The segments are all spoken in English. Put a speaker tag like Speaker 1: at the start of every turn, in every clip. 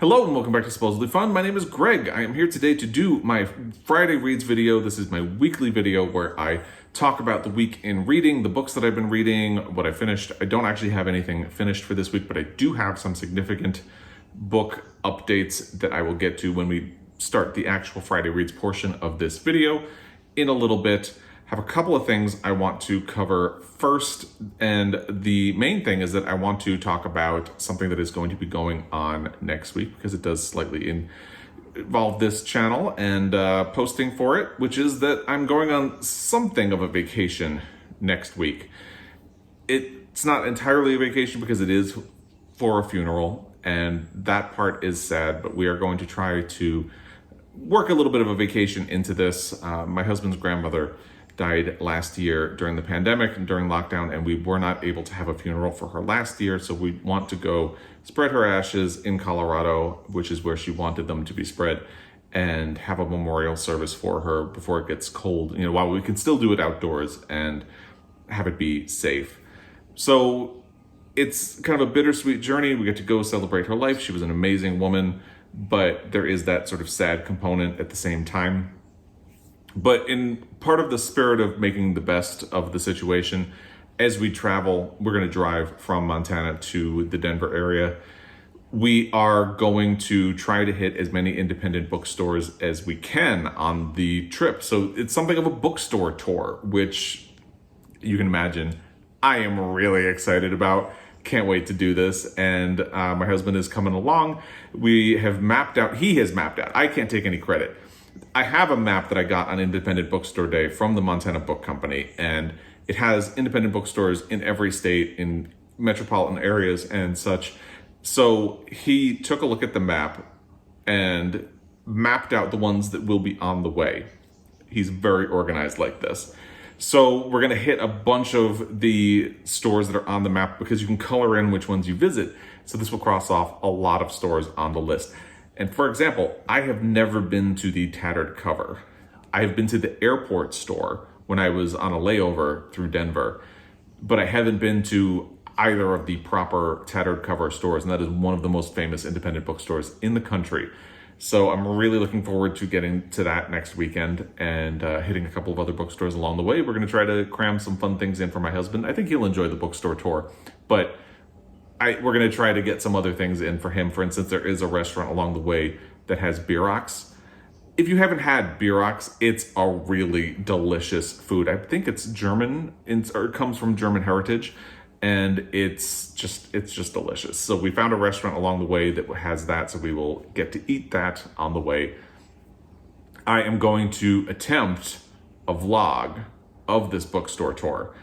Speaker 1: Hello and welcome back to Supposedly Fun. My name is Greg. I am here today to do my Friday Reads video. This is my weekly video where I talk about the week in reading, the books that I've been reading, what I finished. I don't actually have anything finished for this week, but I do have some significant book updates that I will get to when we start the actual Friday Reads portion of this video in a little bit. Have a couple of things I want to cover first, and the main thing is that I want to talk about something that is going to be going on next week because it does slightly involve this channel and posting for it, which is that I'm going on something of a vacation next week. It's not entirely a vacation because it is for a funeral, and that part is sad, but we are going to try to work a little bit of a vacation into this. My husband's grandmother died last year during the pandemic and during lockdown, and we were not able to have a funeral for her last year, so we want to go spread her ashes in Colorado, which is where she wanted them to be spread, and have a memorial service for her before it gets cold, while we can still do it outdoors and have it be safe. So it's kind of a bittersweet journey. We get to go celebrate her life. She was an amazing woman, but there is that sort of sad component at the same time. But in part of the spirit of making the best of the situation, as we travel, we're going to drive from Montana to the Denver area. We are going to try to hit as many independent bookstores as we can on the trip. So it's something of a bookstore tour, which you can imagine I am really excited about. Can't wait to do this. And my husband is coming along. He has mapped out, I can't take any credit. I have a map that I got on Independent Bookstore Day from the Montana Book Company, and it has independent bookstores in every state, in metropolitan areas and such. So he took a look at the map and mapped out the ones that will be on the way. He's very organized like this. So we're going to hit a bunch of the stores that are on the map because you can color in which ones you visit. So this will cross off a lot of stores on the list. And for example, I have never been to the Tattered Cover. I have been to the airport store when I was on a layover through Denver, but I haven't been to either of the proper Tattered Cover stores, and that is one of the most famous independent bookstores in the country. So I'm really looking forward to getting to that next weekend and hitting a couple of other bookstores along the way. We're going to try to cram some fun things in for my husband. I think he'll enjoy the bookstore tour, but we're going to try to get some other things in for him. For instance, there is a restaurant along the way that has bierox. If you haven't had bierox, it's a really delicious food. I think it's German, or it comes from German heritage, and it's just delicious. So we found a restaurant along the way that has that, so we will get to eat that on the way. I am going to attempt a vlog of this bookstore tour,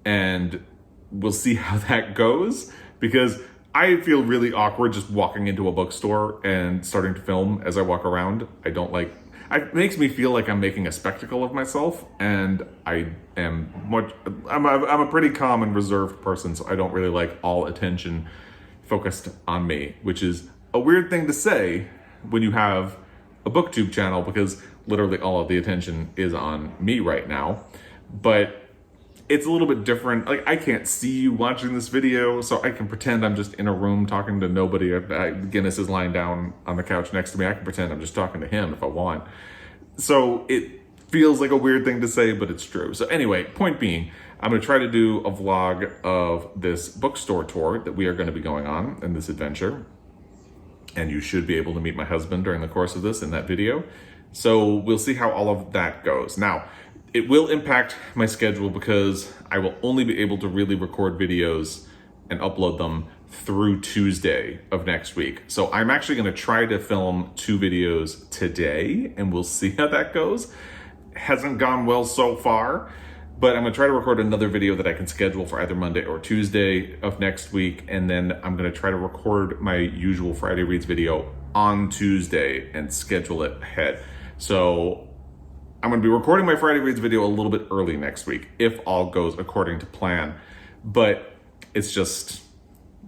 Speaker 1: and we'll see how that goes, because I feel really awkward just walking into a bookstore and starting to film as I walk around. It makes me feel like I'm making a spectacle of myself, and I'm a pretty calm and reserved person, so I don't really like all attention focused on me, which is a weird thing to say when you have a booktube channel, because literally all of the attention is on me right now. But it's a little bit different. Like, I can't see you watching this video, so I can pretend I'm just in a room talking to nobody. Guinness is lying down on the couch next to me. I can pretend I'm just talking to him if I want. So it feels like a weird thing to say, but it's true. So anyway, point being, I'm going to try to do a vlog of this bookstore tour that we are going to be going on in this adventure. And you should be able to meet my husband during the course of this in that video. So we'll see how all of that goes. Now, it will impact my schedule because I will only be able to really record videos and upload them through Tuesday of next week. So I'm actually going to try to film 2 videos today, and we'll see how that goes. Hasn't gone well so far, but I'm going to try to record another video that I can schedule for either Monday or Tuesday of next week, and then I'm going to try to record my usual Friday Reads video on Tuesday and schedule it ahead. So I'm going to be recording my Friday Reads video a little bit early next week, if all goes according to plan. But it's just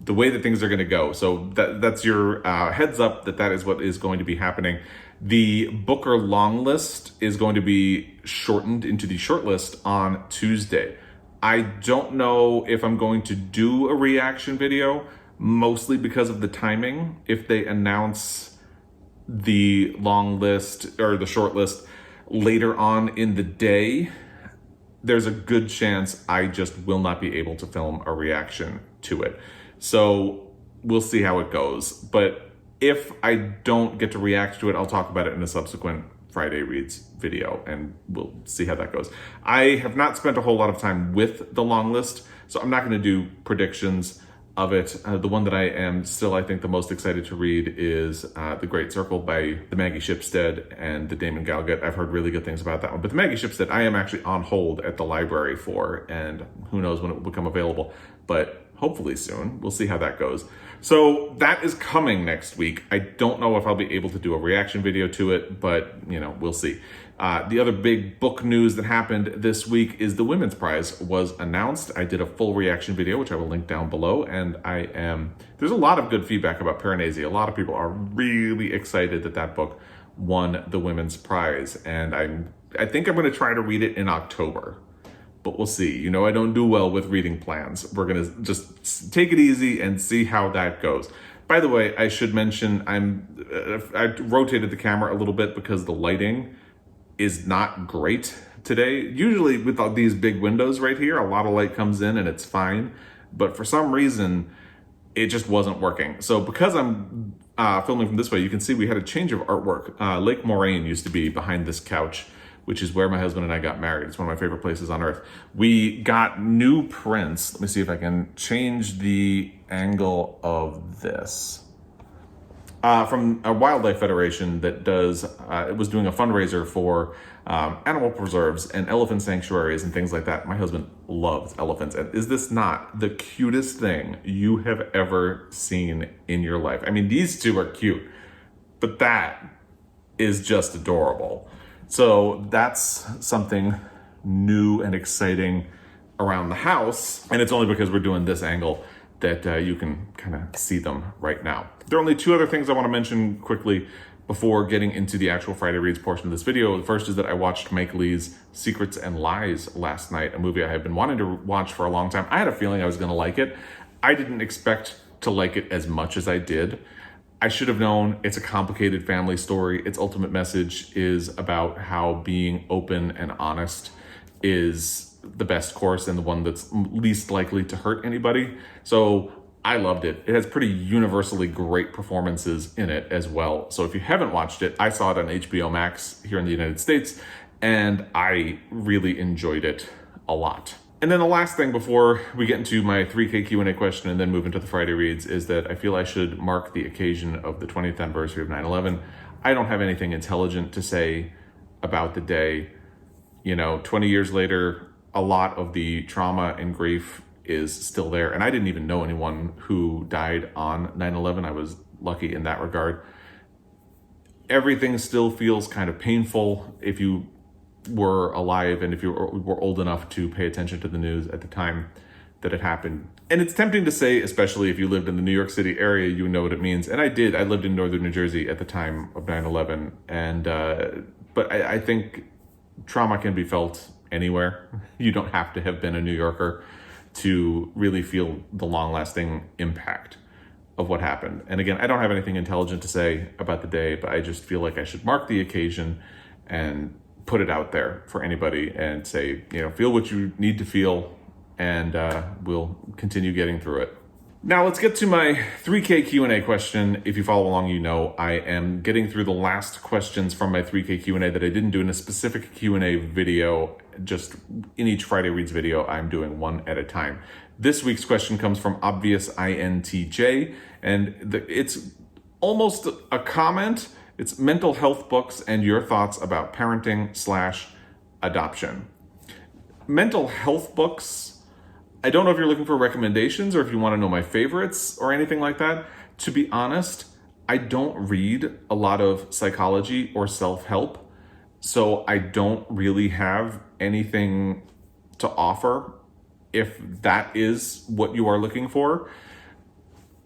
Speaker 1: the way that things are going to go. So that's your heads up that is what is going to be happening. The Booker long list is going to be shortened into the short list on Tuesday. I don't know if I'm going to do a reaction video. mostly because of the timing. If they announce the long list or the short list later on in the day, there's a good chance I just will not be able to film a reaction to it. So we'll see how it goes. But if I don't get to react to it, I'll talk about it in a subsequent Friday Reads video, and we'll see how that goes. I have not spent a whole lot of time with the long list, so I'm not going to do predictions of it. The one that I am still, I think, the most excited to read is The Great Circle by the Maggie Shipstead and the Damon Galgut. I've heard really good things about that one. But the Maggie Shipstead, I am actually on hold at the library for, and who knows when it will become available, but hopefully soon. We'll see how that goes. So that is coming next week. I don't know if I'll be able to do a reaction video to it, but we'll see. The other big book news that happened this week is the Women's Prize was announced. I did a full reaction video, which I will link down below, and there's a lot of good feedback about Piranesi. A lot of people are really excited that that book won the Women's Prize, and I think I'm going to try to read it in October. But we'll see. I don't do well with reading plans. We're going to just take it easy and see how that goes. By the way, I should mention I rotated the camera a little bit because the lighting is not great today. Usually with all these big windows right here, a lot of light comes in and it's fine. But for some reason, it just wasn't working. So because I'm filming from this way, you can see we had a change of artwork. Lake Moraine used to be behind this couch, which is where my husband and I got married. It's one of my favorite places on earth. We got new prints. Let me see if I can change the angle of this. From a wildlife federation that it was doing a fundraiser for animal preserves and elephant sanctuaries and things like that. My husband loves elephants. And is this not the cutest thing you have ever seen in your life? I mean, these two are cute, but that is just adorable. So that's something new and exciting around the house. And it's only because we're doing this angle that you can kind of see them right now. There are only two other things I want to mention quickly before getting into the actual Friday Reads portion of this video. The first is that I watched Mike Leigh's Secrets and Lies last night, a movie I have been wanting to watch for a long time. I had a feeling I was going to like it. I didn't expect to like it as much as I did. I should have known it's a complicated family story. Its ultimate message is about how being open and honest is the best course and the one that's least likely to hurt anybody. So I loved it. It has pretty universally great performances in it as well. So if you haven't watched it, I saw it on HBO Max here in the United States, and I really enjoyed it a lot. And then the last thing before we get into my 3K Q&A question and then move into the Friday Reads is that I feel I should mark the occasion of the 20th anniversary of 9/11. I don't have anything intelligent to say about the day. 20 years later, a lot of the trauma and grief is still there. And I didn't even know anyone who died on 9/11. I was lucky in that regard. Everything still feels kind of painful if you were alive and if you were old enough to pay attention to the news at the time that it happened. And it's tempting to say, especially if you lived in the New York City area, you know what it means. And I did. I lived in northern New Jersey at the time of 9/11. But I think trauma can be felt anywhere. You don't have to have been a New Yorker to really feel the long-lasting impact of what happened. And again, I don't have anything intelligent to say about the day, but I just feel like I should mark the occasion and put it out there for anybody and say, feel what you need to feel, and we'll continue getting through it. Now let's get to my 3K Q&A question. If you follow along, I am getting through the last questions from my 3K Q&A that I didn't do in a specific Q&A video. Just in each Friday Reads video, I'm doing one at a time. This week's question comes from Obvious INTJ, and it's almost a comment. It's mental health books and your thoughts about parenting/adoption. Mental health books, I don't know if you're looking for recommendations or if you want to know my favorites or anything like that. To be honest, I don't read a lot of psychology or self-help, so I don't really have anything to offer if that is what you are looking for.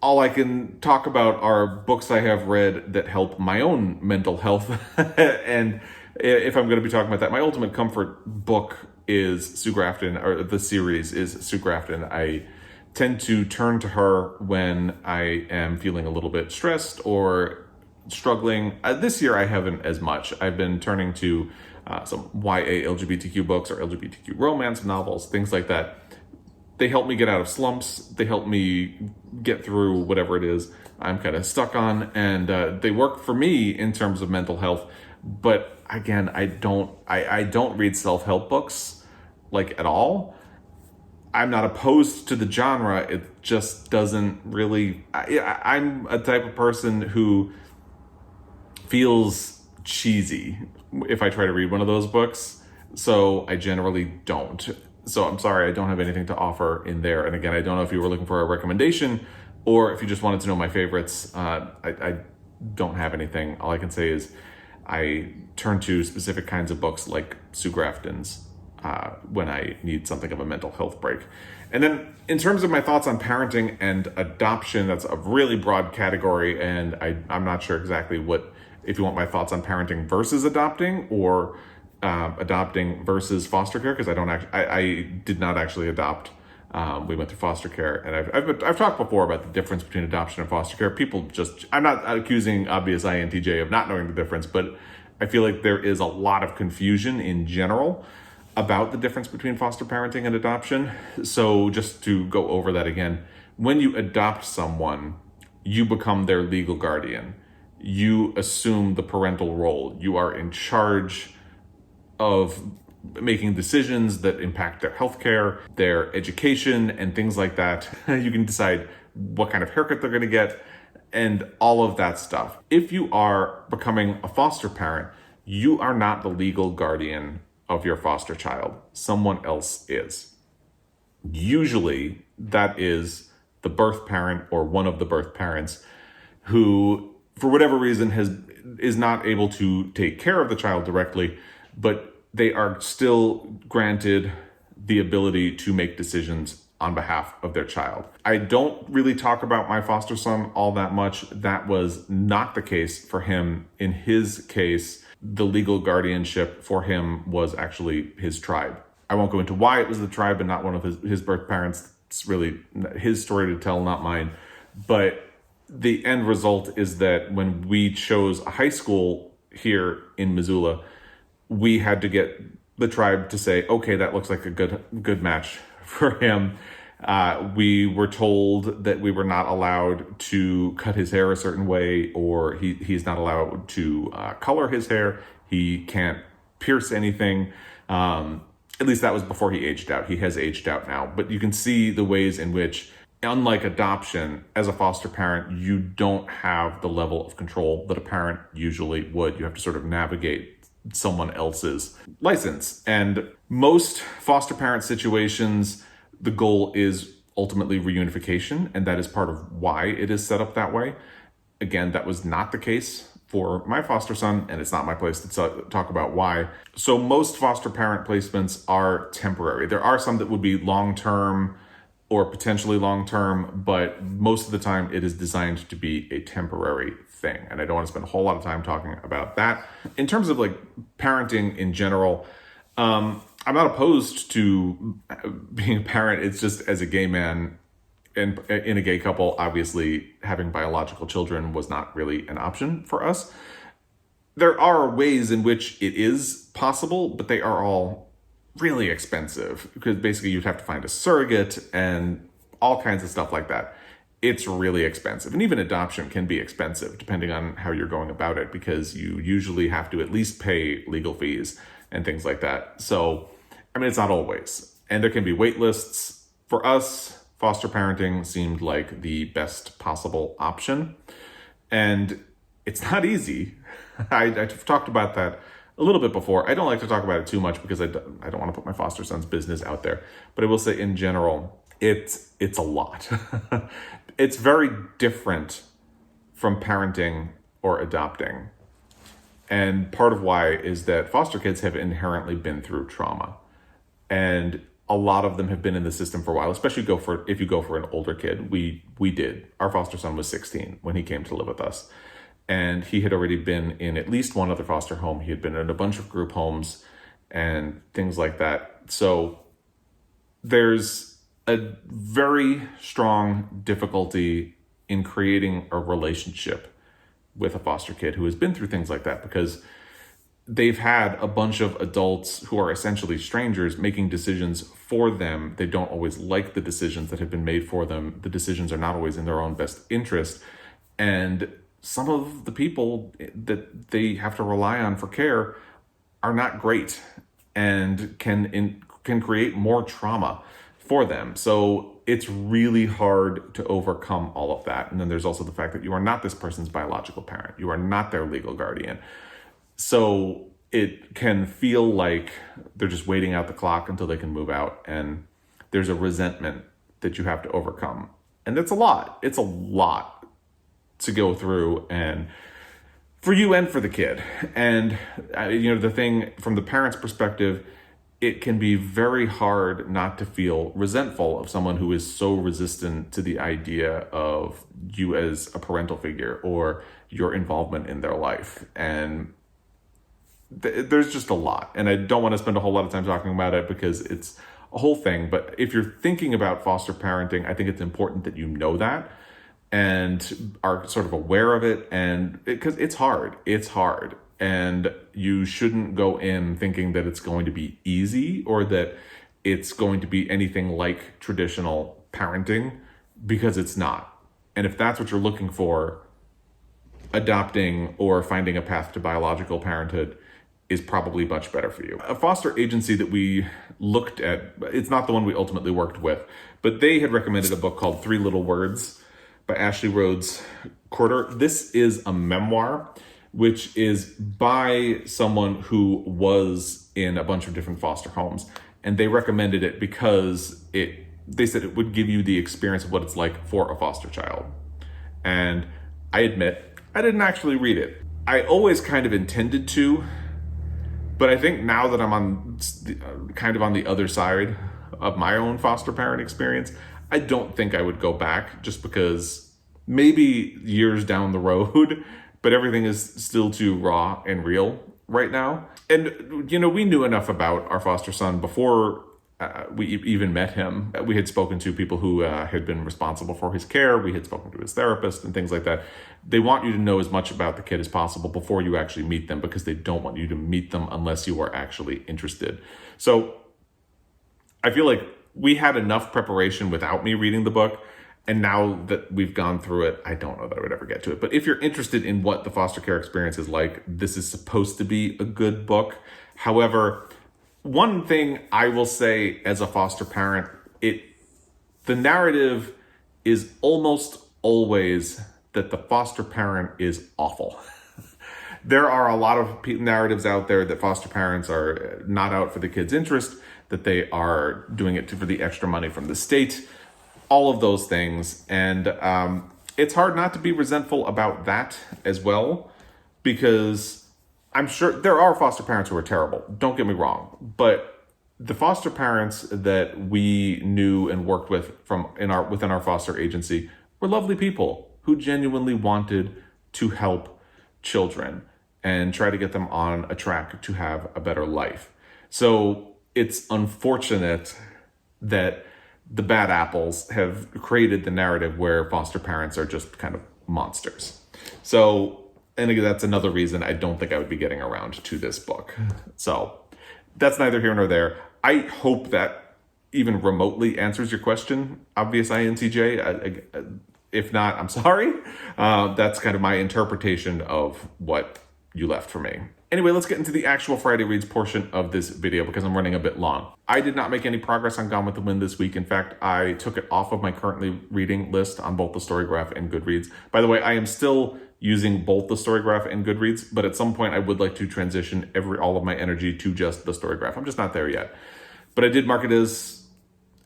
Speaker 1: All I can talk about are books I have read that help my own mental health. And if I'm going to be talking about that, my ultimate comfort book is Sue Grafton, or the series is Sue Grafton. I tend to turn to her when I am feeling a little bit stressed or struggling. This year I haven't as much. I've been turning to some YA LGBTQ books or LGBTQ romance novels, things like that. They help me get out of slumps. They help me get through whatever it is I'm kind of stuck on, and they work for me in terms of mental health. But again, I don't read self-help books like at all. I'm not opposed to the genre. It just doesn't really. I'm a type of person who feels cheesy if I try to read one of those books. So I generally don't. So I'm sorry, I don't have anything to offer in there. And again, I don't know if you were looking for a recommendation or if you just wanted to know my favorites. I don't have anything. All I can say is I turn to specific kinds of books like Sue Grafton's when I need something of a mental health break. And then in terms of my thoughts on parenting and adoption, that's a really broad category, and I'm not sure exactly if you want my thoughts on parenting versus adopting, or adopting versus foster care, because I did not actually adopt. We went through foster care, and I've talked before about the difference between adoption and foster care. I'm not accusing obvious INTJ of not knowing the difference, but I feel like there is a lot of confusion in general about the difference between foster parenting and adoption. So just to go over that again, when you adopt someone, you become their legal guardian. You assume the parental role. You are in charge of making decisions that impact their healthcare, their education, and things like that. You can decide what kind of haircut they're going to get and all of that stuff. If you are becoming a foster parent, you are not the legal guardian of your foster child. Someone else is. Usually, that is the birth parent or one of the birth parents who, for whatever reason, is not able to take care of the child directly, but they are still granted the ability to make decisions on behalf of their child. I don't really talk about my foster son all that much. That was not the case for him. In his case, the legal guardianship for him was actually his tribe. I won't go into why it was the tribe and not one of his birth parents. It's really his story to tell, not mine. But the end result is that when we chose a high school here in Missoula, we had to get the tribe to say, okay, that looks like a good match for him. We were told that we were not allowed to cut his hair a certain way, or he's not allowed to color his hair. He can't pierce anything. At least that was before he aged out. He has aged out now. But you can see the ways in which, unlike adoption, as a foster parent, you don't have the level of control that a parent usually would. You have to sort of navigate someone else's license. And most foster parent situations, the goal is ultimately reunification, and that is part of why it is set up that way. Again, that was not the case for my foster son, and it's not my place to talk about why. So most foster parent placements are temporary. There are some that would be long-term or potentially long-term, but most of the time it is designed to be a temporary thing. And I don't want to spend a whole lot of time talking about that. In terms of like parenting in general, I'm not opposed to being a parent. It's just, as a gay man and in a gay couple, obviously having biological children was not really an option for us. There are ways in which it is possible, but they are all really expensive, because basically you'd have to find a surrogate and all kinds of stuff like that. It's really expensive. And even adoption can be expensive depending on how you're going about it, because you usually have to at least pay legal fees and things like that. So, I mean, it's not always. And there can be wait lists. For us, foster parenting seemed like the best possible option. And it's not easy. I've talked about that a little bit before. I don't like to talk about it too much because I don't want to put my foster son's business out there. But I will say, in general, it's a lot. It's very different from parenting or adopting. And part of why is that foster kids have inherently been through trauma. And a lot of them have been in the system for a while, especially if you go for an older kid. We did. Our foster son was 16 when he came to live with us. And he had already been in at least one other foster home. He had been in a bunch of group homes and things like that. So there's a very strong difficulty in creating a relationship with a foster kid who has been through things like that, because they've had a bunch of adults who are essentially strangers making decisions for them. They don't always like the decisions that have been made for them. The decisions are not always in their own best interest. And some of the people that they have to rely on for care are not great and can create more trauma for them. So it's really hard to overcome all of that. And then there's also the fact that you are not this person's biological parent. You are not their legal guardian. So it can feel like they're just waiting out the clock until they can move out. And there's a resentment that you have to overcome. And that's a lot. It's a lot to go through, and for you and for the kid. And, the thing from the parent's perspective, it can be very hard not to feel resentful of someone who is so resistant to the idea of you as a parental figure or your involvement in their life. And there's just a lot. And I don't want to spend a whole lot of time talking about it because it's a whole thing. But if you're thinking about foster parenting, I think it's important that you know that and are sort of aware of it. And because it's hard. And you shouldn't go in thinking that it's going to be easy or that it's going to be anything like traditional parenting, because it's not. And if that's what you're looking for, adopting or finding a path to biological parenthood is probably much better for you. A foster agency that we looked at, it's not the one we ultimately worked with, but they had recommended a book called 3 Little Words by Ashley Rhodes Corder. This is a memoir, which is by someone who was in a bunch of different foster homes. And they recommended it because they said it would give you the experience of what it's like for a foster child. And I admit, I didn't actually read it. I always kind of intended to, but I think now that I'm on kind of on the other side of my own foster parent experience, I don't think I would go back, just because maybe years down the road, but everything is still too raw and real right now. And, we knew enough about our foster son before we even met him. We had spoken to people who had been responsible for his care. We had spoken to his therapist and things like that. They want you to know as much about the kid as possible before you actually meet them, because they don't want you to meet them unless you are actually interested. So I feel like we had enough preparation without me reading the book. And now that we've gone through it, I don't know that I would ever get to it. But if you're interested in what the foster care experience is like, this is supposed to be a good book. However, one thing I will say as a foster parent, the narrative is almost always that the foster parent is awful. There are a lot of narratives out there that foster parents are not out for the kid's interest, that they are doing it for the extra money from the state, all of those things. And it's hard not to be resentful about that as well, because I'm sure there are foster parents who are terrible. Don't get me wrong. But the foster parents that we knew and worked with within our foster agency were lovely people who genuinely wanted to help children and try to get them on a track to have a better life. So it's unfortunate that the bad apples have created the narrative where foster parents are just kind of monsters. So, and again, that's another reason I don't think I would be getting around to this book. So that's neither here nor there. I hope that even remotely answers your question, obvious INTJ. If not, I'm sorry. That's kind of my interpretation of what you left for me. Anyway, let's get into the actual Friday Reads portion of this video, because I'm running a bit long. I did not make any progress on Gone with the Wind this week. In fact, I took it off of my currently reading list on both the Storygraph and Goodreads. By the way, I am still using both the Storygraph and Goodreads, but at some point I would like to transition all of my energy to just the Storygraph. I'm just not there yet. But I did mark it as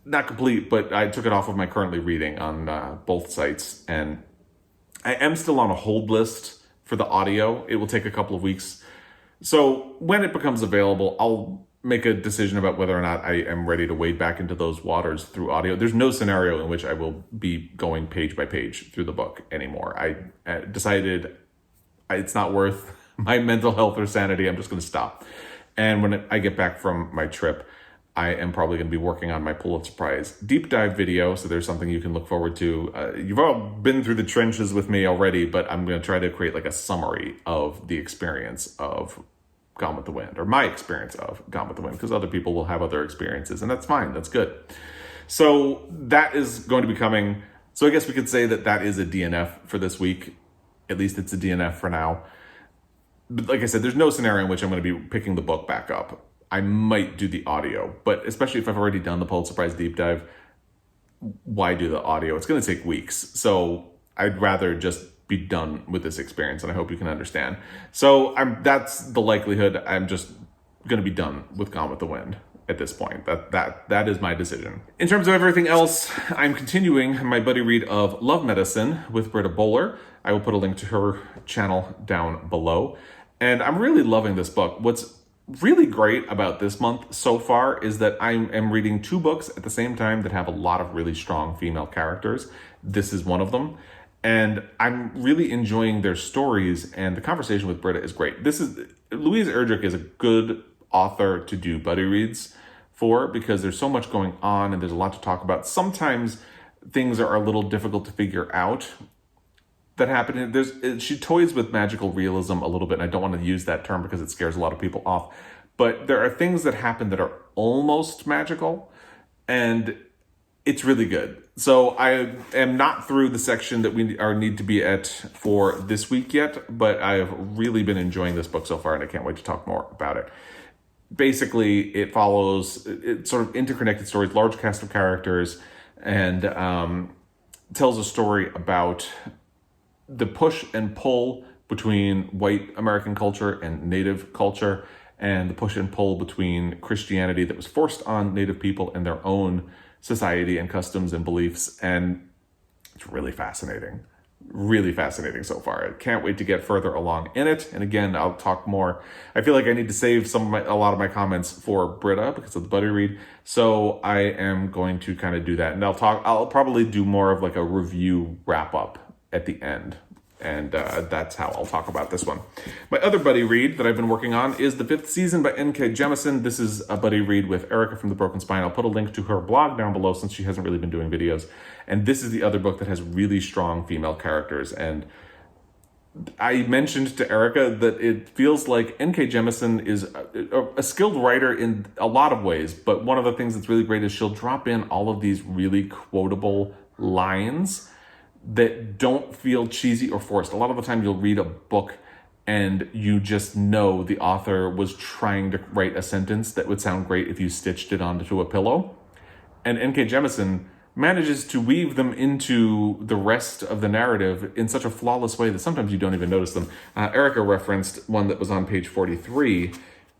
Speaker 1: not complete, but I took it off of my currently reading on both sites. And I am still on a hold list for the audio. It will take a couple of weeks. So when it becomes available, I'll make a decision about whether or not I am ready to wade back into those waters through audio. There's no scenario in which I will be going page by page through the book anymore. I decided it's not worth my mental health or sanity. I'm just going to stop. And when I get back from my trip, I am probably going to be working on my Pulitzer Prize deep dive video, so there's something you can look forward to. You've all been through the trenches with me already, but I'm going to try to create like a summary of the experience of Gone with the Wind, or my experience of Gone with the Wind, because other people will have other experiences, and that's fine, that's good. So that is going to be coming. So I guess we could say that that is a DNF for this week. At least it's a DNF for now. But like I said, there's no scenario in which I'm going to be picking the book back up. I might do the audio, but especially if I've already done the Pulitzer Prize deep dive, why do the audio? It's going to take weeks. So I'd rather just be done with this experience, and I hope you can understand. So that's the likelihood. I'm just going to be done with Gone with the Wind at this point. That is my decision. In terms of everything else, I'm continuing my buddy read of Love Medicine with Britta Bowler. I will put a link to her channel down below. And I'm really loving this book. What's really great about this month so far is that I am reading 2 books at the same time that have a lot of really strong female characters. This is one of them. And I'm really enjoying their stories, and the conversation with Britta is great. Louise Erdrich is a good author to do buddy reads for, because there's so much going on and there's a lot to talk about. Sometimes things are a little difficult to figure out that happen. She toys with magical realism a little bit, and I don't want to use that term because it scares a lot of people off. But there are things that happen that are almost magical, and it's really good. So I am not through the section that we need to be at for this week yet, but I have really been enjoying this book so far, and I can't wait to talk more about it. Basically, it follows sort of interconnected stories, large cast of characters, and tells a story about the push and pull between white American culture and Native culture, and the push and pull between Christianity that was forced on Native people and their own society and customs and beliefs. And it's really fascinating so far. I can't wait to get further along in it. And again, I'll talk more. I feel like I need to save a lot of my comments for Britta because of the buddy read. So I am going to kind of do that. And I'll probably do more of like a review wrap up at the end. And that's how I'll talk about this one. My other buddy read that I've been working on is The 5th Season by N.K. Jemisin. This is a buddy read with Erica from The Broken Spine. I'll put a link to her blog down below since she hasn't really been doing videos. And this is the other book that has really strong female characters. And I mentioned to Erica that it feels like N.K. Jemisin is a skilled writer in a lot of ways. But one of the things that's really great is she'll drop in all of these really quotable lines that don't feel cheesy or forced. A lot of the time you'll read a book and you just know the author was trying to write a sentence that would sound great if you stitched it onto a pillow. And N.K. Jemisin manages to weave them into the rest of the narrative in such a flawless way that sometimes you don't even notice them. Erica referenced one that was on page 43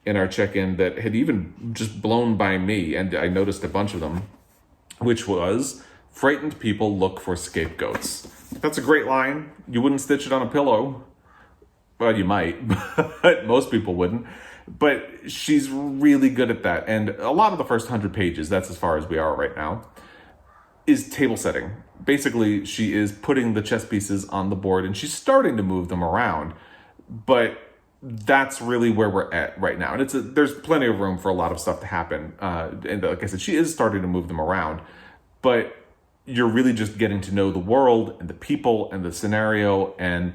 Speaker 1: in our check-in that had even just blown by me, and I noticed a bunch of them, which was, "Frightened people look for scapegoats." That's a great line. You wouldn't stitch it on a pillow. Well, you might, but most people wouldn't. But she's really good at that. And a lot of the first 100 pages, that's as far as we are right now, is table setting. Basically, she is putting the chess pieces on the board and she's starting to move them around. But that's really where we're at right now. And there's plenty of room for a lot of stuff to happen. And like I said, she is starting to move them around. But you're really just getting to know the world and the people and the scenario. And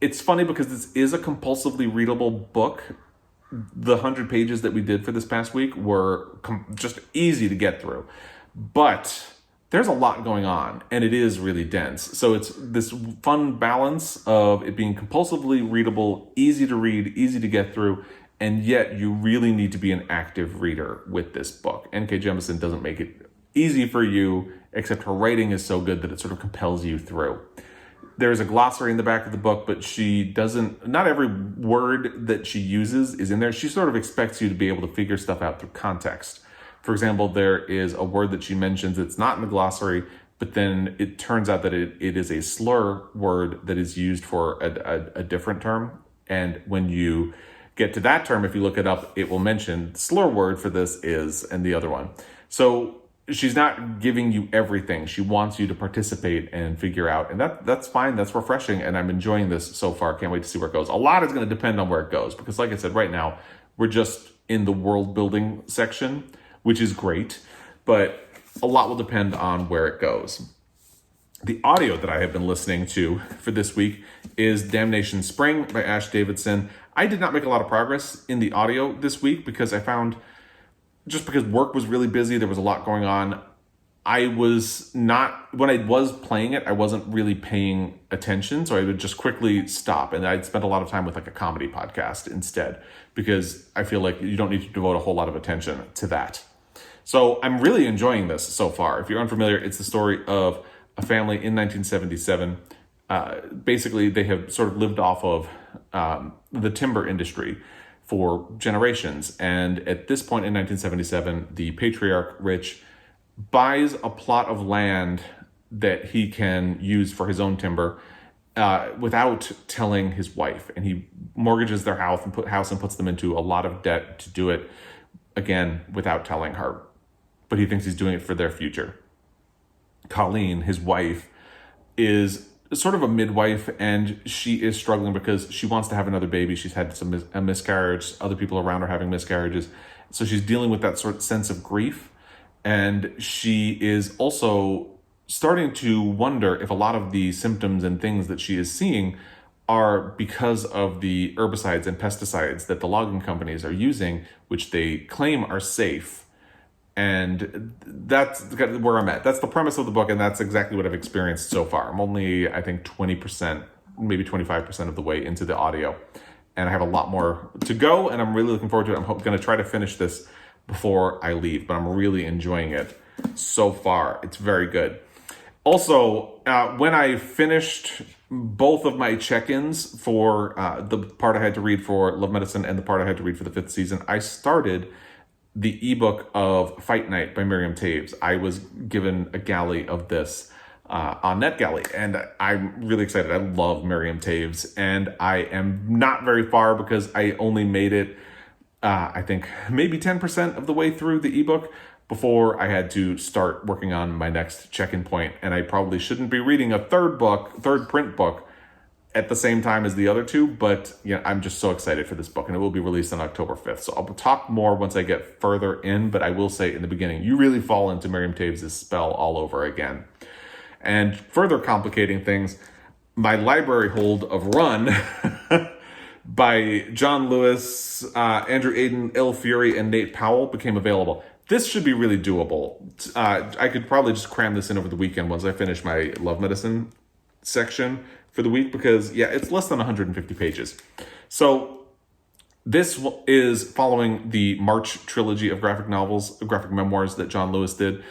Speaker 1: it's funny because this is a compulsively readable book. The 100 pages that we did for this past week were just easy to get through. But there's a lot going on and it is really dense. So it's this fun balance of it being compulsively readable, easy to read, easy to get through, and yet you really need to be an active reader with this book. N.K. Jemisin doesn't make it easy for you, except her writing is so good that it sort of compels you through. There's a glossary in the back of the book, but not every word that she uses is in there. She sort of expects you to be able to figure stuff out through context. For example, there is a word that she mentions that's not in the glossary, but then it turns out that it is a slur word that is used for a different term. And when you get to that term, if you look it up, it will mention the slur word for this is, and the other one. So she's not giving you everything. She wants you to participate and figure out. And that's fine. That's refreshing. And I'm enjoying this so far. Can't wait to see where it goes. A lot is going to depend on where it goes. Because like I said, right now, we're just in the world building section. which is great, but a lot will depend on where it goes. The audio that I have been listening to for this week is Damnation Spring by Ash Davidson. I did not make a lot of progress in the audio this week because I found, just because work was really busy, there was a lot going on. When I was playing it, I wasn't really paying attention, so I would just quickly stop, and I'd spend a lot of time with like a comedy podcast instead, because I feel like you don't need to devote a whole lot of attention to that. So I'm really enjoying this so far. If you're unfamiliar, it's the story of a family in 1977. Basically, they have sort of lived off of the timber industry for generations, and at this point in 1977, the patriarch Rich buys a plot of land that he can use for his own timber without telling his wife. And he mortgages their house and puts them into a lot of debt to do it, again, without telling her. But he thinks he's doing it for their future. Colleen, his wife, is sort of a midwife, and she is struggling because she wants to have another baby. She's had a miscarriage. Other people around are having miscarriages. So she's dealing with that sort of sense of grief. And she is also starting to wonder if a lot of the symptoms and things that she is seeing are because of the herbicides and pesticides that the logging companies are using, which they claim are safe. And that's where I'm at. That's the premise of the book, and that's exactly what I've experienced so far. I'm only, I think, 20%, maybe 25% of the way into the audio. And I have a lot more to go, and I'm really looking forward to it. I'm going to try to finish this before I leave, but I'm really enjoying it so far. It's very good. Also, when I finished both of my check-ins for the part I had to read for Love Medicine and the part I had to read for the 5th season, I started the ebook of Fight Night by Miriam Toews. I was given a galley of this on NetGalley, and I'm really excited. I love Miriam Toews, and I am not very far because I only made it I think maybe 10% of the way through the ebook before I had to start working on my next check-in point. And I probably shouldn't be reading a third print book at the same time as the other two, but yeah, I'm just so excited for this book, and it will be released on October 5th. So I'll talk more once I get further in, but I will say in the beginning, you really fall into Miriam Toews' spell all over again. And further complicating things, my library hold of Run by John Lewis, Andrew Aydin, Il Fury, and Nate Powell became available. This should be really doable. I could probably just cram this in over the weekend once I finish my Love Medicine section for the week, because yeah, it's less than 150 pages. So this is following the March trilogy of graphic memoirs that John Lewis did,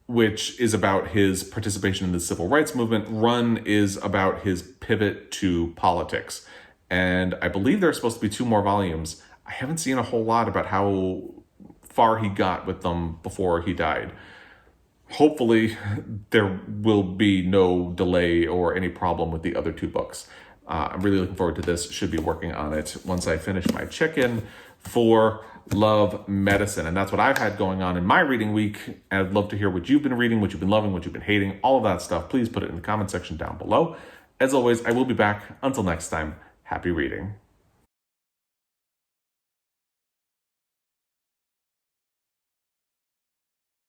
Speaker 1: which is about his participation in the civil rights movement. Run is about his pivot to politics. And I believe there are supposed to be 2 more volumes. I haven't seen a whole lot about how far he got with them before he died. Hopefully, there will be no delay or any problem with the other 2 books. I'm really looking forward to this. Should be working on it once I finish my check-in for Love Medicine. And that's what I've had going on in my reading week. And I'd love to hear what you've been reading, what you've been loving, what you've been hating, all of that stuff. Please put it in the comment section down below. As always, I will be back. Until next time, happy reading.